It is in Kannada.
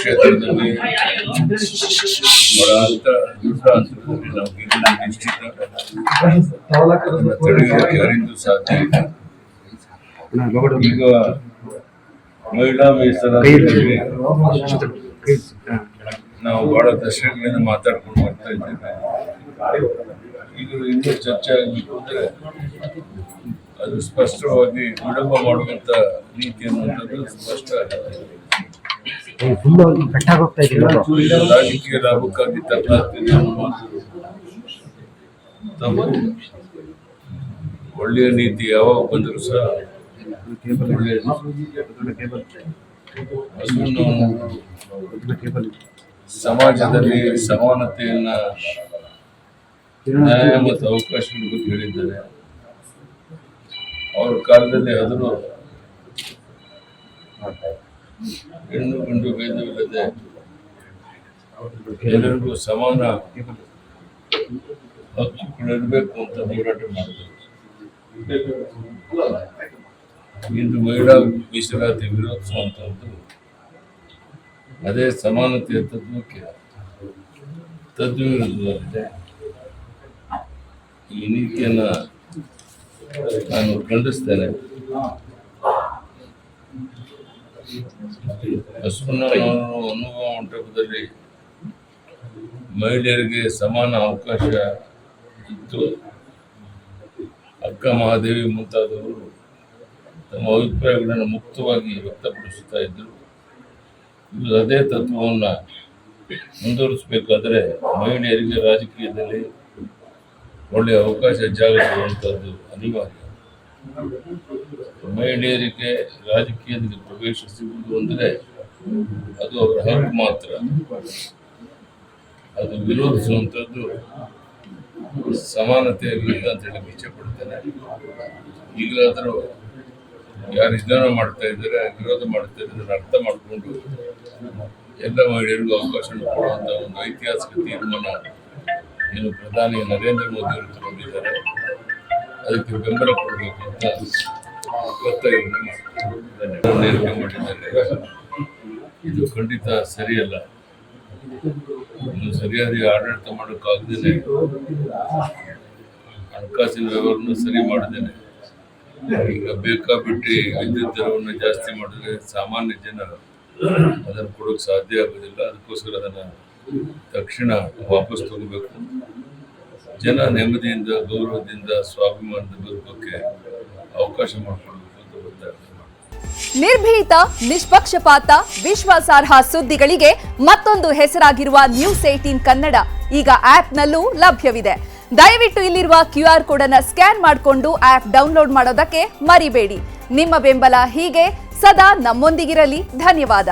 ಕ್ಷೇತ್ರದಲ್ಲಿ ತಡೆಯುವುದಕ್ಕೆ ಯಾರಿಂದೂ ಸಾಧ್ಯ ಇಲ್ಲ. ಈಗ ಮಹಿಳಾ ಮೀಸಲಾತಿ ನಾವು ಬಹಳ ದಶಕಗಳಿಂದ ಮಾತಾಡ್ಕೊಂಡು ಬರ್ತಾ ಇದ್ದೇವೆ. ಈಗ ಇನ್ನೂ ಚರ್ಚೆ ಆಗಬೇಕು ಅಂದ್ರೆ ಅದು ಸ್ಪಷ್ಟವಾಗಿ ವಿಳಂಬ ಮಾಡುವಂತ ನೀತಿ ಅನ್ನುವಂಥದ್ದು ಸ್ಪಷ್ಟ ಆಗಿದೆ. ರಾಜಕೀಯ ಲಾಭಕ್ಕಾಗಿ ತಪ್ಪಾಗ್ತಿದೆ ತಪ್ಪು. ಒಳ್ಳೆಯ ನೀತಿ ಯಾವಾಗ ಬಂದರೂ ಸಹ ಸಮಾಜದಲ್ಲಿ ಸಮಾನತೆಯನ್ನ ನ್ಯಾಯ ಮತ್ತು ಅವಕಾಶಗಳ ಬಗ್ಗೆ ಹೇಳಿದ್ದಾರೆ. ಅವ್ರ ಕಾಲದಲ್ಲಿ ಆದರೂ ಹೆಣ್ಣು ಗಂಡು ಭೇದವಿಲ್ಲದೆ ಎಲ್ಲರಿಗೂ ಸಮಾನ ಹಕ್ಕುಗಳಿರಬೇಕು ಅಂತ ಹೋರಾಟ ಮಾಡಿದರು. ಇಂದು ಮಹಿಳಾ ಮೀಸಲಾತಿ ವಿರೋಧಿಸುವಂತಹದ್ದು ಅದೇ ಸಮಾನತೆಯ ತತ್ವಕ್ಕೆ ತದ್ವಿರುದ್ಧವಾಗಿದೆ. ಈ ನೀತಿಯನ್ನ ನಾನು ಖಂಡಿಸ್ತೇನೆ. ಬಸವಣ್ಣನವರು ಅನುಭವ ಮಂಟಪದಲ್ಲಿ ಮಹಿಳೆಯರಿಗೆ ಸಮಾನ ಅವಕಾಶ ಇತ್ತು. ಅಕ್ಕ ಮಹಾದೇವಿ ಮುಂತಾದವರು ತಮ್ಮ ಅಭಿಪ್ರಾಯಗಳನ್ನು ಮುಕ್ತವಾಗಿ ವ್ಯಕ್ತಪಡಿಸುತ್ತಾ ಇದ್ದರು. ಇದು ಅದೇ ತತ್ವವನ್ನು ಮುಂದುವರಿಸಬೇಕಾದ್ರೆ ಮಹಿಳೆಯರಿಗೆ ರಾಜಕೀಯದಲ್ಲಿ ಒಳ್ಳೆಯ ಅವಕಾಶ ಜಾಗ ಸಿಗುವಂಥದ್ದು ಅನಿವಾರ್ಯ. ಮಹಿಳೆಯರಿಗೆ ರಾಜಕೀಯದಲ್ಲಿ ಪ್ರವೇಶ ಸಿಗುವುದು ಅಂದರೆ ಅದು ಅವರ ಹಕ್ಕು ಮಾತ್ರ. ಅದು ವಿರೋಧಿಸುವಂಥದ್ದು ಸಮಾನತೆಯ ವಿರುದ್ಧ ಅಂತ ಹೇಳಿ ಇಚ್ಛೆ ಪಡ್ತೇನೆ. ಈಗಲಾದರೂ ಯಾರು ವಿಧಾನ ಮಾಡ್ತಾ ಇದ್ದಾರೆ, ವಿರೋಧ ಮಾಡ್ತಾ ಇದ್ದಾರೆ ಅರ್ಥ ಮಾಡಿಕೊಂಡು ಎಲ್ಲ ಮಹಿಳೆಯರಿಗೂ ಅವಕಾಶ ಕೊಡುವಂಥ ಒಂದು ಐತಿಹಾಸಿಕ ತೀರ್ಮಾನ ಏನು ಪ್ರಧಾನಿ ನರೇಂದ್ರ ಮೋದಿ ಅವರು ತಗೊಂಡಿದ್ದಾರೆ, ಅದಕ್ಕೆ ಬೆಂಬಲ ಕೊಡಬೇಕು ಅಂತ ಒತ್ತಾಯವನ್ನು ನೇರಿಕೆ ಮಾಡಿದ್ದಾರೆ. ಇದು ಖಂಡಿತ ಸರಿಯಲ್ಲ. ಇನ್ನು ಸರಿಯಾದ ಆಡಳಿತ ಮಾಡೋಕ್ಕಾಗದೇನೆ, ಹಣಕಾಸಿನ ವ್ಯವಹಾರವನ್ನು ಸರಿ ಮಾಡದೇನೆ ಈಗ ಬೇಕಾಬಿಟ್ಟು ವಿದ್ಯುತ್ ದರವನ್ನು ಜಾಸ್ತಿ ಮಾಡಿದ್ರೆ ಸಾಮಾನ್ಯ ಜನ ಅದನ್ನು ಕೊಡೋಕೆ ಸಾಧ್ಯ ಆಗೋದಿಲ್ಲ. ಅದಕ್ಕೋಸ್ಕರ ಅದನ್ನು ತಕ್ಷಣ ವಾಪಸ್ ತಗೋಬೇಕು. ಜನ ನೆಮ್ಮದಿಯಿಂದ, ಗೌರವದಿಂದ, ಸ್ವಾಭಿಮಾನದ ಬದುಕೋಕೆ ಅವಕಾಶ ಮಾಡಿಕೊಡ್ಬೇಕು ಅಂತ ಗೊತ್ತಾಗ್ತದೆ. ನಿರ್ಭೀತ, ನಿಷ್ಪಕ್ಷಪಾತ, ವಿಶ್ವಾಸಾರ್ಹ ಸುದ್ದಿಗಳಿಗೆ ಮತ್ತೊಂದು ಹೆಸರಾಗಿರುವ ನ್ಯೂಸ್18 ಕನ್ನಡ ಈಗ ಆಪ್ನಲ್ಲೂ ಲಭ್ಯವಿದೆ. ದಯವಿಟ್ಟು ಇಲ್ಲಿರುವ QR ಕೋಡ್ ಅನ್ನು ಸ್ಕ್ಯಾನ್ ಮಾಡಿಕೊಂಡು ಆಪ್ ಡೌನ್ಲೋಡ್ ಮಾಡೋದಕ್ಕೆ ಮರಿಬೇಡಿ. ನಿಮ್ಮ ಬೆಂಬಲ ಹೀಗೆ ಸದಾ ನಮ್ಮೊಂದಿಗಿರಲಿ. ಧನ್ಯವಾದ.